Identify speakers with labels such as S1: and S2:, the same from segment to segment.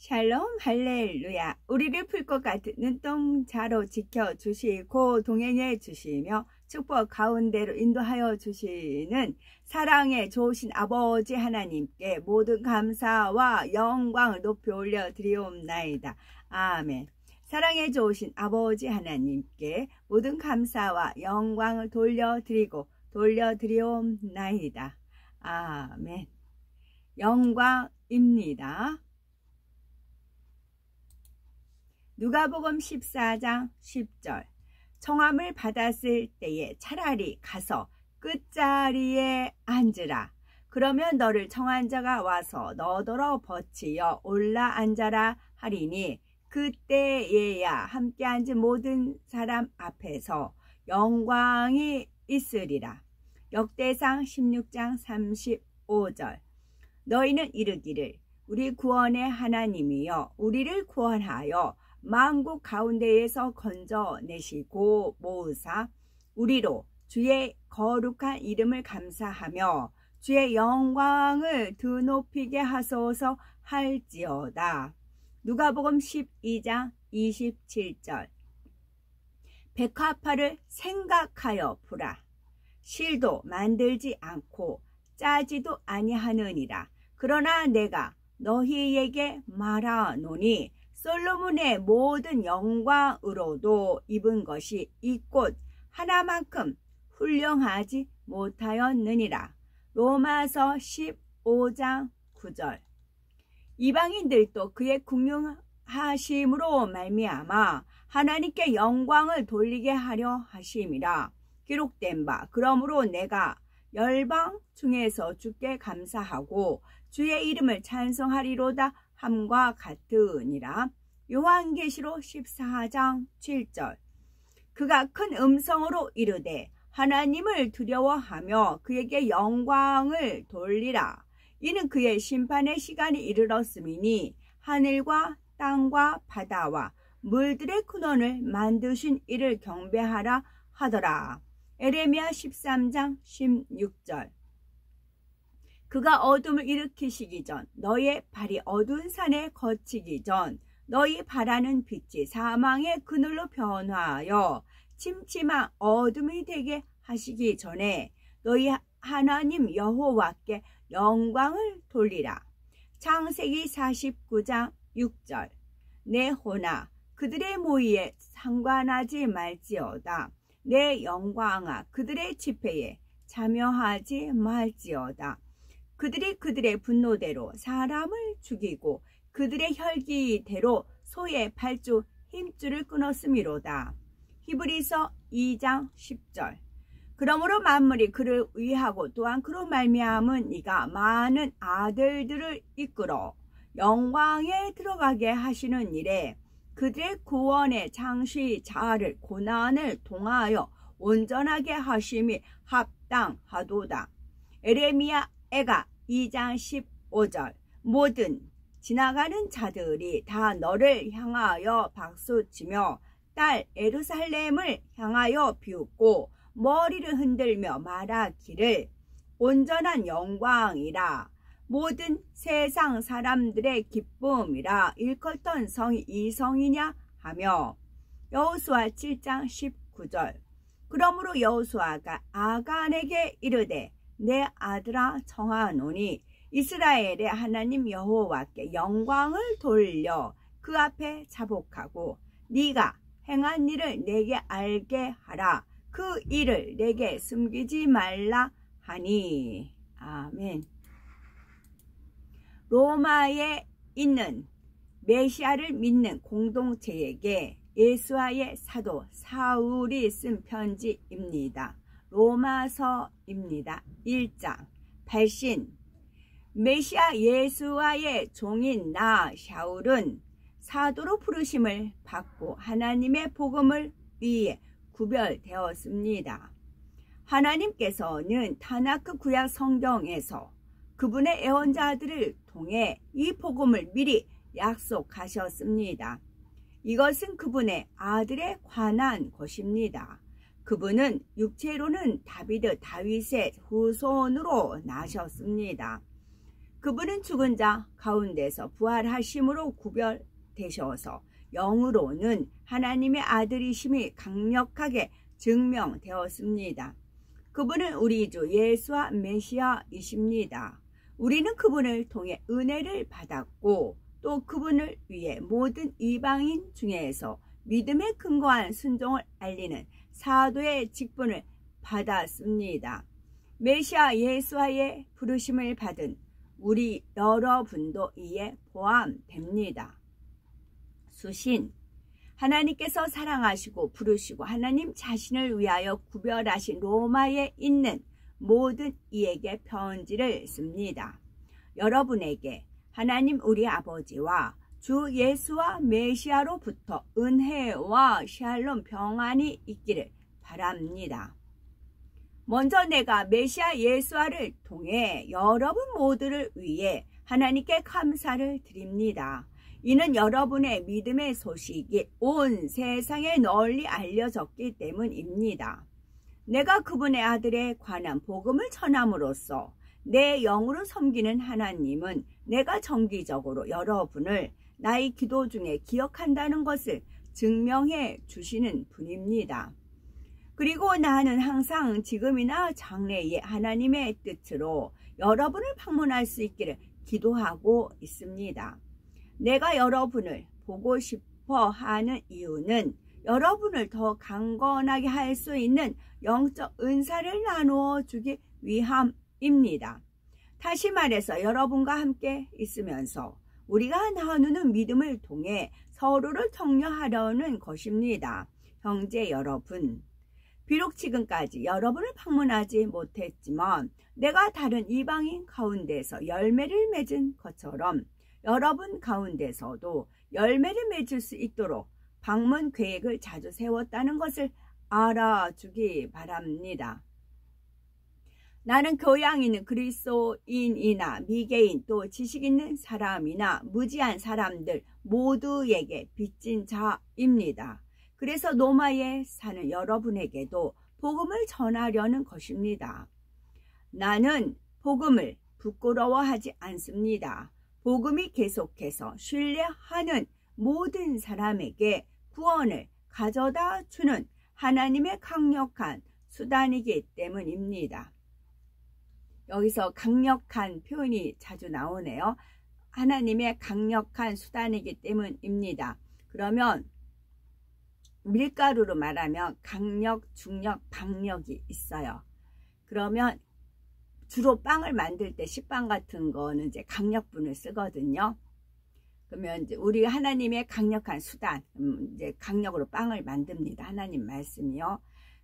S1: 샬롬 할렐루야. 우리를 풀 것 같은 눈동자로 지켜주시고 동행해 주시며 축복 가운데로 인도하여 주시는 사랑의 좋으신 아버지 하나님께 모든 감사와 영광을 높이 올려드리옵나이다. 아멘. 사랑의 좋으신 아버지 하나님께 모든 감사와 영광을 돌려드리옵나이다. 아멘. 영광입니다. 누가복음 14장 10절. 청함을 받았을 때에 차라리 가서 끝자리에 앉으라. 그러면 너를 청한 자가 와서 너더러 버치어 올라 앉아라 하리니 그때에야 함께 앉은 모든 사람 앞에서 영광이 있으리라. 역대상 16장 35절. 너희는 이르기를 우리 구원의 하나님이여 우리를 구원하여 만국 가운데에서 건져내시고 모으사 우리로 주의 거룩한 이름을 감사하며 주의 영광을 드높이게 하소서 할지어다. 누가복음 12장 27절. 백화파를 생각하여 보라. 실도 만들지 않고 짜지도 아니하느니라. 그러나 내가 너희에게 말하노니 솔로몬의 모든 영광으로도 입은 것이 이 꽃 하나만큼 훌륭하지 못하였느니라. 로마서 15장 9절. 이방인들도 그의 궁용하심으로 말미암아 하나님께 영광을 돌리게 하려 하심이라. 기록된 바 그러므로 내가 열방 중에서 주께 감사하고 주의 이름을 찬송하리로다 함과 같으니라. 요한계시록 14장 7절. 그가 큰 음성으로 이르되 하나님을 두려워하며 그에게 영광을 돌리라. 이는 그의 심판의 시간이 이르렀음이니 하늘과 땅과 바다와 물들의 근원을 만드신 이를 경배하라 하더라. 에레미야 13장 16절. 그가 어둠을 일으키시기 전 너의 발이 어두운 산에 거치기 전 너희 바라는 빛이 사망의 그늘로 변화하여 침침한 어둠이 되게 하시기 전에 너희 하나님 여호와께 영광을 돌리라. 창세기 49장 6절. 내 혼아 그들의 모의에 상관하지 말지어다. 내 영광아 그들의 집회에 참여하지 말지어다. 그들이 그들의 분노대로 사람을 죽이고 그들의 혈기대로 소의 발주 힘줄을 끊었음이로다. 히브리서 2장 10절. 그러므로 만물이 그를 위하고 또한 그로 말미암은 이가 많은 아들들을 이끌어 영광에 들어가게 하시는 일에 그들의 구원의 창시자를 고난을 통하여 온전하게 하심이 합당하도다. 에레미야 애가 2장 15절. 모든 지나가는 자들이 다 너를 향하여 박수치며 딸 예루살렘을 향하여 비웃고 머리를 흔들며 말하기를 온전한 영광이라. 모든 세상 사람들의 기쁨이라. 일컬던 성이 이 성이냐 하며. 여호수아 7장 19절. 그러므로 여호수아가 아간에게 이르되 내 아들아 청하노니 이스라엘의 하나님 여호와께 영광을 돌려 그 앞에 자복하고 네가 행한 일을 내게 알게 하라. 그 일을 내게 숨기지 말라 하니. 아멘. 로마에 있는 메시아를 믿는 공동체에게 예수와의 사도 사울이 쓴 편지입니다. 로마서입니다. 1장. 발신. 메시아 예수와의 종인 나 샤울은 사도로 부르심을 받고 하나님의 복음을 위해 구별되었습니다. 하나님께서는 타나크 구약 성경에서 그분의 예언자들을 통해 이 복음을 미리 약속하셨습니다. 이것은 그분의 아들에 관한 것입니다. 그분은 육체로는 다윗의 후손으로 나셨습니다. 그분은 죽은 자 가운데서 부활하심으로 구별되셔서 영으로는 하나님의 아들이심이 강력하게 증명되었습니다. 그분은 우리 주 예수와 메시아이십니다. 우리는 그분을 통해 은혜를 받았고 또 그분을 위해 모든 이방인 중에서 믿음에 근거한 순종을 알리는 사도의 직분을 받았습니다. 메시아 예수와의 부르심을 받은 우리 여러분도 이에 포함됩니다. 수신, 하나님께서 사랑하시고 부르시고 하나님 자신을 위하여 구별하신 로마에 있는 모든 이에게 편지를 씁니다. 여러분에게 하나님 우리 아버지와 주 예수와 메시아로부터 은혜와 샬롬 평안이 있기를 바랍니다. 먼저 내가 메시아 예수와를 통해 여러분 모두를 위해 하나님께 감사를 드립니다. 이는 여러분의 믿음의 소식이 온 세상에 널리 알려졌기 때문입니다. 내가 그분의 아들에 관한 복음을 전함으로써 내 영으로 섬기는 하나님은 내가 정기적으로 여러분을 나의 기도 중에 기억한다는 것을 증명해 주시는 분입니다. 그리고 나는 항상 지금이나 장래에 하나님의 뜻으로 여러분을 방문할 수 있기를 기도하고 있습니다. 내가 여러분을 보고 싶어 하는 이유는 여러분을 더 강건하게 할 수 있는 영적 은사를 나누어 주기 위함입니다. 다시 말해서 여러분과 함께 있으면서 우리가 나누는 믿음을 통해 서로를 격려하려는 것입니다. 형제 여러분, 비록 지금까지 여러분을 방문하지 못했지만 내가 다른 이방인 가운데서 열매를 맺은 것처럼 여러분 가운데서도 열매를 맺을 수 있도록 방문 계획을 자주 세웠다는 것을 알아주기 바랍니다. 나는 교양 있는 그리스도인이나 미개인 또 지식 있는 사람이나 무지한 사람들 모두에게 빚진 자입니다. 그래서 로마에 사는 여러분에게도 복음을 전하려는 것입니다. 나는 복음을 부끄러워하지 않습니다. 복음이 계속해서 신뢰하는 모든 사람에게 구원을 가져다 주는 하나님의 강력한 수단이기 때문입니다. 여기서 강력한 표현이 자주 나오네요. 하나님의 강력한 수단이기 때문입니다. 그러면 밀가루로 말하면 강력, 중력, 박력이 있어요. 그러면 주로 빵을 만들 때 식빵 같은 거는 이제 강력분을 쓰거든요. 그러면 이제 우리 하나님의 강력한 수단, 이제 강력으로 빵을 만듭니다. 하나님 말씀이요.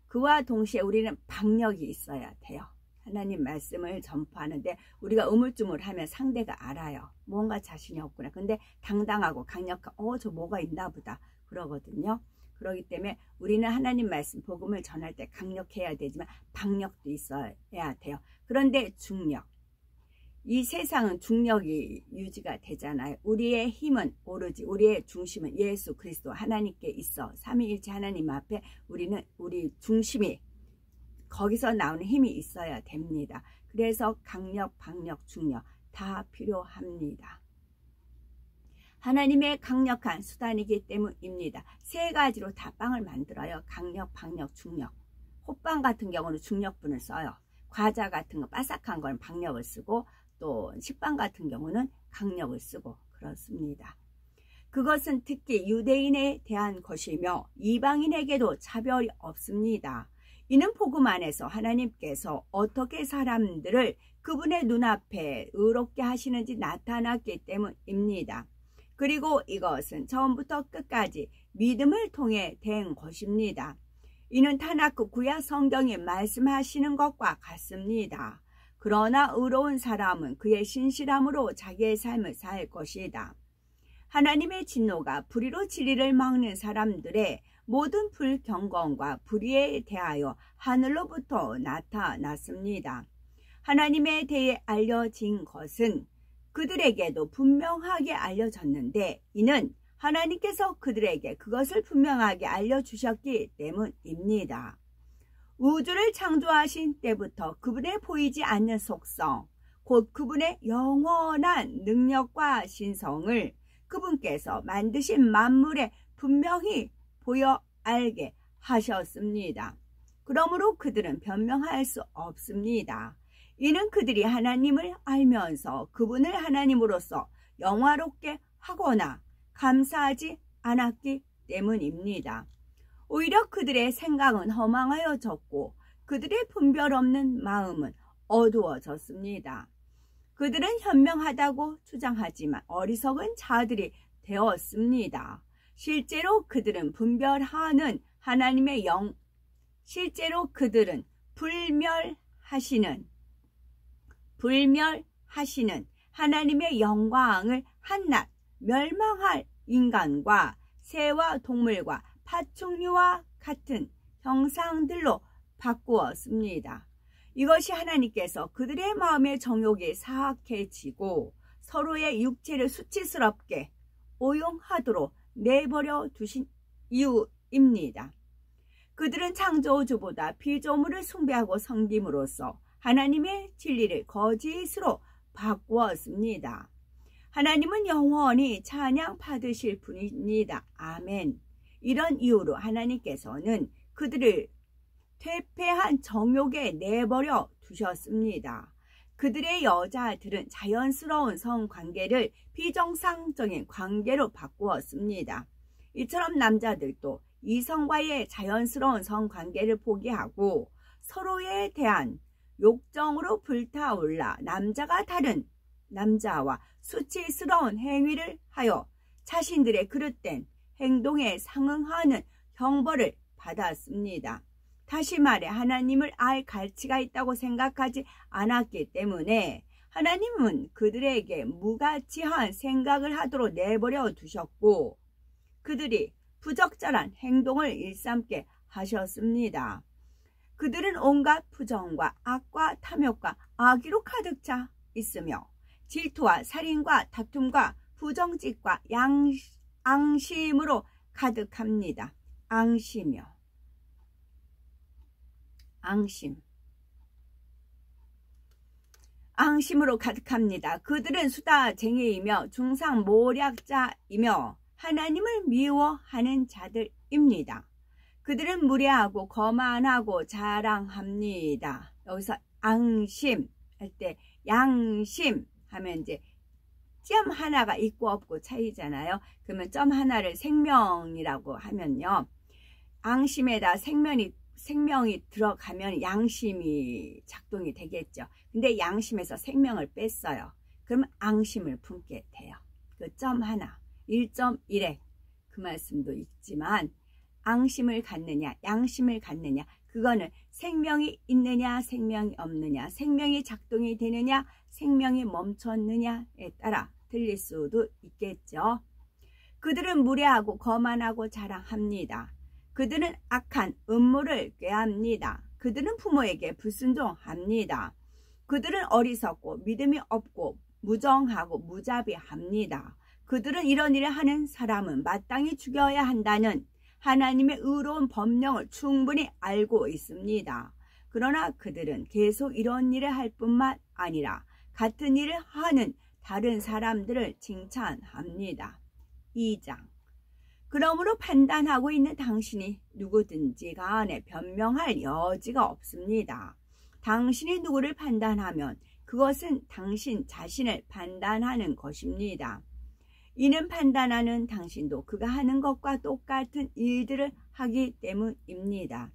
S1: 그와 동시에 우리는 박력이 있어야 돼요. 하나님 말씀을 전파하는데 우리가 우물쭈물하면 상대가 알아요. 뭔가 자신이 없구나. 근데 당당하고 강력한 저 뭐가 있나 보다 그러거든요. 그렇기 때문에 우리는 하나님 말씀 복음을 전할 때 강력해야 되지만 박력도 있어야 돼요. 그런데 중력, 이 세상은 중력이 유지가 되잖아요. 우리의 힘은 오로지 우리의 중심은 예수 그리스도 하나님께 있어. 삼위일체 하나님 앞에 우리 중심이 거기서 나오는 힘이 있어야 됩니다. 그래서 강력, 박력, 중력 다 필요합니다. 하나님의 강력한 수단이기 때문입니다. 세 가지로 다 빵을 만들어요. 강력, 박력, 중력. 호빵 같은 경우는 중력분을 써요. 과자 같은 거 바삭한 건 박력을 쓰고 또 식빵 같은 경우는 강력을 쓰고 그렇습니다. 그것은 특히 유대인에 대한 것이며 이방인에게도 차별이 없습니다. 이는 복음 안에서 하나님께서 어떻게 사람들을 그분의 눈앞에 의롭게 하시는지 나타났기 때문입니다. 그리고 이것은 처음부터 끝까지 믿음을 통해 된 것입니다. 이는 타나크 구약 성경이 말씀하시는 것과 같습니다. 그러나 의로운 사람은 그의 신실함으로 자기의 삶을 살 것이다. 하나님의 진노가 불의로 진리를 막는 사람들의 모든 불경건과 불의에 대하여 하늘로부터 나타났습니다. 하나님에 대해 알려진 것은 그들에게도 분명하게 알려졌는데 이는 하나님께서 그들에게 그것을 분명하게 알려주셨기 때문입니다. 우주를 창조하신 때부터 그분의 보이지 않는 속성, 곧 그분의 영원한 능력과 신성을 그분께서 만드신 만물에 분명히 보여 알게 하셨습니다. 그러므로 그들은 변명할 수 없습니다. 이는 그들이 하나님을 알면서 그분을 하나님으로서 영화롭게 하거나 감사하지 않았기 때문입니다. 오히려 그들의 생각은 허망하여졌고 그들의 분별 없는 마음은 어두워졌습니다. 그들은 현명하다고 주장하지만 어리석은 자들이 되었습니다. 실제로 그들은 불멸하시는 하나님의 영광을 한낱 멸망할 인간과 새와 동물과 파충류와 같은 형상들로 바꾸었습니다. 이것이 하나님께서 그들의 마음의 정욕이 사악해지고 서로의 육체를 수치스럽게 오용하도록 내버려 두신 이유입니다. 그들은 창조주보다 피조물을 숭배하고 섬김으로써 하나님의 진리를 거짓으로 바꾸었습니다. 하나님은 영원히 찬양 받으실 분입니다. 아멘. 이런 이유로 하나님께서는 그들을 퇴폐한 정욕에 내버려 두셨습니다. 그들의 여자들은 자연스러운 성관계를 비정상적인 관계로 바꾸었습니다. 이처럼 남자들도 이성과의 자연스러운 성관계를 포기하고 서로에 대한 욕정으로 불타올라 남자가 다른 남자와 수치스러운 행위를 하여 자신들의 그릇된 행동에 상응하는 형벌을 받았습니다. 다시 말해 하나님을 알 가치가 있다고 생각하지 않았기 때문에 하나님은 그들에게 무가치한 생각을 하도록 내버려 두셨고 그들이 부적절한 행동을 일삼게 하셨습니다. 그들은 온갖 부정과 악과 탐욕과 악의로 가득 차 있으며 질투와 살인과 다툼과 부정직과 앙심으로 가득합니다. 앙심으로 가득합니다. 그들은 수다쟁이이며 중상모략자이며 하나님을 미워하는 자들입니다. 그들은 무례하고 거만하고 자랑합니다. 여기서 앙심 할 때 양심 하면 이제 점 하나가 있고 없고 차이잖아요. 그러면 점 하나를 생명이라고 하면요. 앙심에다 생명이 들어가면 양심이 작동이 되겠죠. 근데 양심에서 생명을 뺐어요. 그러면 앙심을 품게 돼요. 그 점 하나 1.1에 그 말씀도 있지만 앙심을 갖느냐 양심을 갖느냐 그거는 생명이 있느냐 생명이 없느냐 생명이 작동이 되느냐 생명이 멈췄느냐에 따라 틀릴 수도 있겠죠. 그들은 무례하고 거만하고 자랑합니다. 그들은 악한 음모를 꾀합니다. 그들은 부모에게 불순종합니다. 그들은 어리석고 믿음이 없고 무정하고 무자비합니다. 그들은 이런 일을 하는 사람은 마땅히 죽여야 한다는 하나님의 의로운 법령을 충분히 알고 있습니다. 그러나 그들은 계속 이런 일을 할 뿐만 아니라 같은 일을 하는 다른 사람들을 칭찬합니다. 2장 그러므로 판단하고 있는 당신이 누구든지 간에 변명할 여지가 없습니다. 당신이 누구를 판단하면 그것은 당신 자신을 판단하는 것입니다. 이는 판단하는 당신도 그가 하는 것과 똑같은 일들을 하기 때문입니다.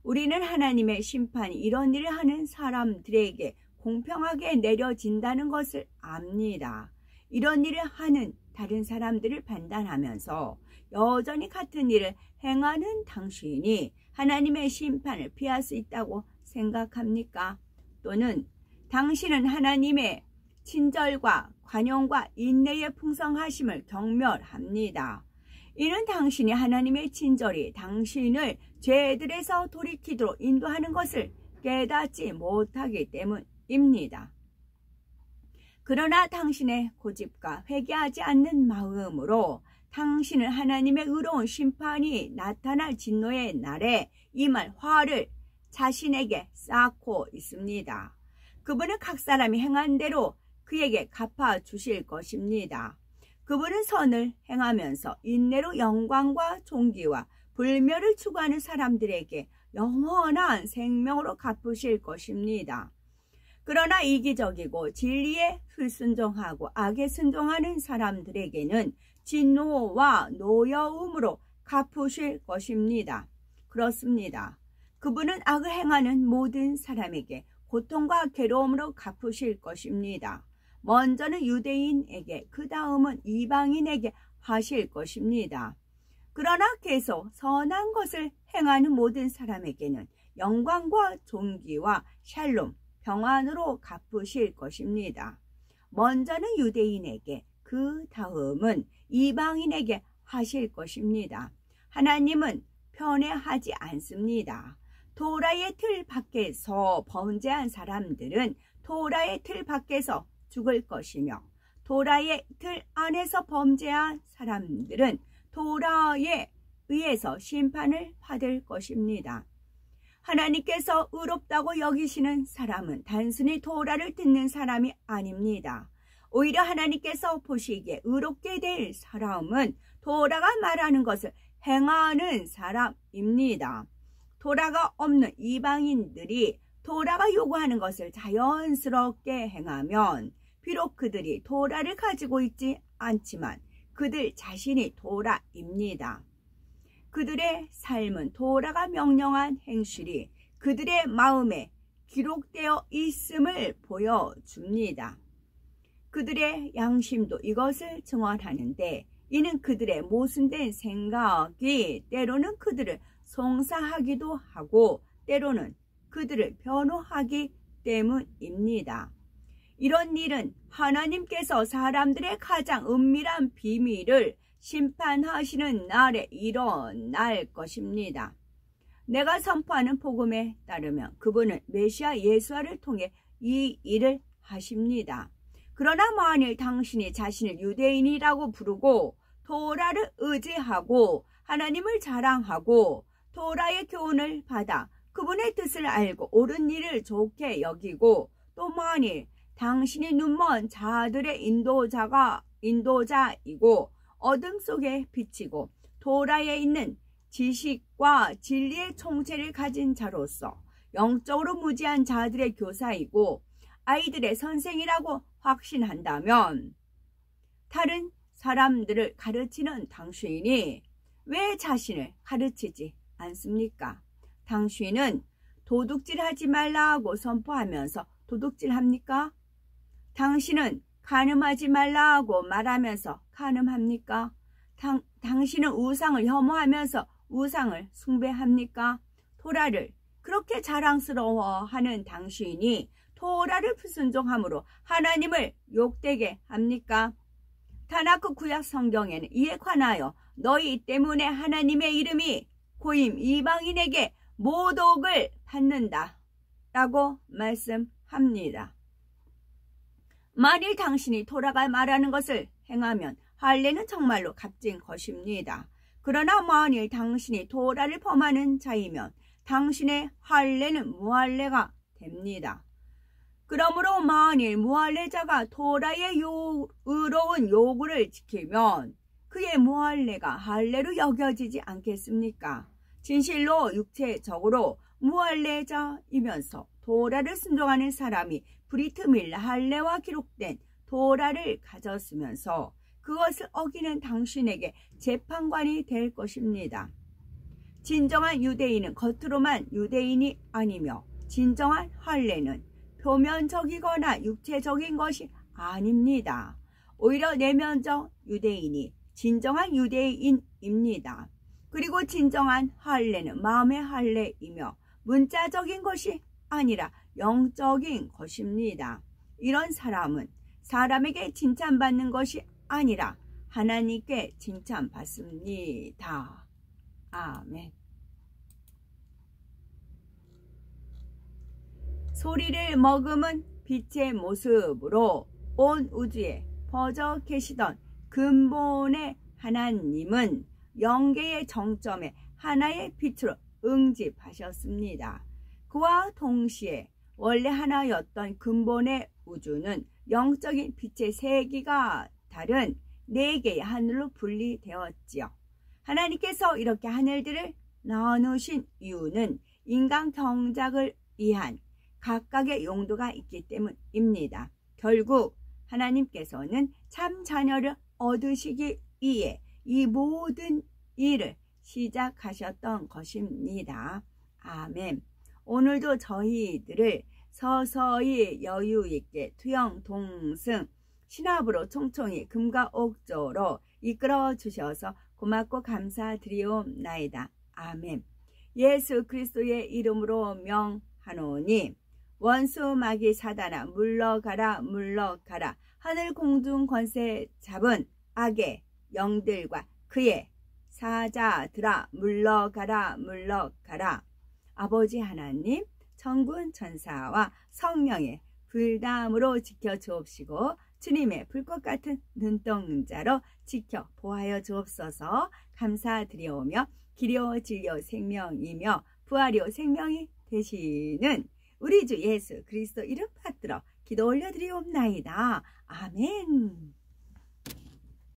S1: 우리는 하나님의 심판이 이런 일을 하는 사람들에게 공평하게 내려진다는 것을 압니다. 이런 일을 하는 다른 사람들을 판단하면서 여전히 같은 일을 행하는 당신이 하나님의 심판을 피할 수 있다고 생각합니까? 또는 당신은 하나님의 친절과 관용과 인내의 풍성하심을 경멸합니다. 이는 당신이 하나님의 친절이 당신을 죄들에서 돌이키도록 인도하는 것을 깨닫지 못하기 때문입니다. 그러나 당신의 고집과 회개하지 않는 마음으로 당신은 하나님의 의로운 심판이 나타날 진노의 날에 임할 화를 자신에게 쌓고 있습니다. 그분은 각 사람이 행한 대로 그에게 갚아주실 것입니다. 그분은 선을 행하면서 인내로 영광과 존귀와 불멸을 추구하는 사람들에게 영원한 생명으로 갚으실 것입니다. 그러나 이기적이고 진리에 불순종하고 악에 순종하는 사람들에게는 진노와 노여움으로 갚으실 것입니다. 그렇습니다. 그분은 악을 행하는 모든 사람에게 고통과 괴로움으로 갚으실 것입니다. 먼저는 유대인에게, 그 다음은 이방인에게 하실 것입니다. 그러나 계속 선한 것을 행하는 모든 사람에게는 영광과 존귀와 샬롬, 평안으로 갚으실 것입니다. 먼저는 유대인에게, 그 다음은 이방인에게 하실 것입니다. 하나님은 편애하지 않습니다. 토라의 틀 밖에서 범죄한 사람들은 토라의 틀 밖에서 죽을 것이며, 토라의 틀 안에서 범죄한 사람들은 토라에 의해서 심판을 받을 것입니다. 하나님께서 의롭다고 여기시는 사람은 단순히 토라를 듣는 사람이 아닙니다. 오히려 하나님께서 보시기에 의롭게 될 사람은 토라가 말하는 것을 행하는 사람입니다. 토라가 없는 이방인들이 토라가 요구하는 것을 자연스럽게 행하면 비록 그들이 토라를 가지고 있지 않지만 그들 자신이 토라입니다. 그들의 삶은 토라가 명령한 행실이 그들의 마음에 기록되어 있음을 보여줍니다. 그들의 양심도 이것을 증언하는데, 이는 그들의 모순된 생각이 때로는 그들을 송사하기도 하고 때로는 그들을 변호하기 때문입니다. 이런 일은 하나님께서 사람들의 가장 은밀한 비밀을 심판하시는 날에 일어날 것입니다. 내가 선포하는 복음에 따르면 그분은 메시아 예수와를 통해 이 일을 하십니다. 그러나 만일 당신이 자신을 유대인이라고 부르고 토라를 의지하고 하나님을 자랑하고 토라의 교훈을 받아 그분의 뜻을 알고 옳은 일을 좋게 여기고, 또 만일 당신이 눈먼 자들의 인도자이고 어둠 속에 비치고 토라에 있는 지식과 진리의 총체를 가진 자로서 영적으로 무지한 자들의 교사이고 아이들의 선생이라고 확신한다면, 다른 사람들을 가르치는 당신이 왜 자신을 가르치지 않습니까? 당신은 도둑질하지 말라고 선포하면서 도둑질합니까? 당신은 간음하지 말라고 말하면서 간음합니까? 당신은 우상을 혐오하면서 우상을 숭배합니까? 토라를 그렇게 자랑스러워하는 당신이 토라를 불순종함으로 하나님을 욕되게 합니까? 다나크 구약 성경에는 이에 관하여 너희 때문에 하나님의 이름이 고임 이방인에게 모독을 받는다 라고 말씀합니다. 만일 당신이 토라가 말하는 것을 행하면 할례는 정말로 값진 것입니다. 그러나 만일 당신이 토라를 범하는 자이면 당신의 할례는 무할례가 됩니다. 그러므로 만일 무할례자가 토라의 의로운 요구를 지키면 그의 무할례가 할례로 여겨지지 않겠습니까? 진실로 육체적으로 무할례자이면서 토라를 순종하는 사람이 브리트밀라 할례와 기록된 토라를 가졌으면서 그것을 어기는 당신에게 재판관이 될 것입니다. 진정한 유대인은 겉으로만 유대인이 아니며 진정한 할례는 표면적이거나 육체적인 것이 아닙니다. 오히려 내면적 유대인이 진정한 유대인입니다. 그리고 진정한 할례는 마음의 할례이며 문자적인 것이 아니라 영적인 것입니다. 이런 사람은 사람에게 칭찬받는 것이 아니라 하나님께 칭찬받습니다. 아멘. 소리를 머금은 빛의 모습으로 온 우주에 퍼져 계시던 근본의 하나님은 영계의 정점에 하나의 빛으로 응집하셨습니다. 그와 동시에 원래 하나였던 근본의 우주는 영적인 빛의 세기가 다른 4개의 하늘로 분리되었지요. 하나님께서 이렇게 하늘들을 나누신 이유는 인간 경작을 위한 각각의 용도가 있기 때문입니다. 결국 하나님께서는 참 자녀를 얻으시기 위해 이 모든 일을 시작하셨던 것입니다. 아멘. 오늘도 저희들을 서서히 여유있게 투영 동승 신합으로 총총히 금과 옥조로 이끌어 주셔서 고맙고 감사드리옵나이다. 아멘. 예수 그리스도의 이름으로 명하노니 원수 마귀 사단아 물러가라 물러가라. 하늘 공중 권세 잡은 악의 영들과 그의 사자들아 물러가라 물러가라. 아버지 하나님 천군 천사와 성령의 불담으로 지켜주옵시고 주님의 불꽃 같은 눈동자로 지켜 보하여 주옵소서. 감사드리오며 길이요 진리요 생명이며 부활이요 생명이 되시는 우리 주 예수 그리스도 이름 받들어 기도 올려드리옵나이다. 아멘.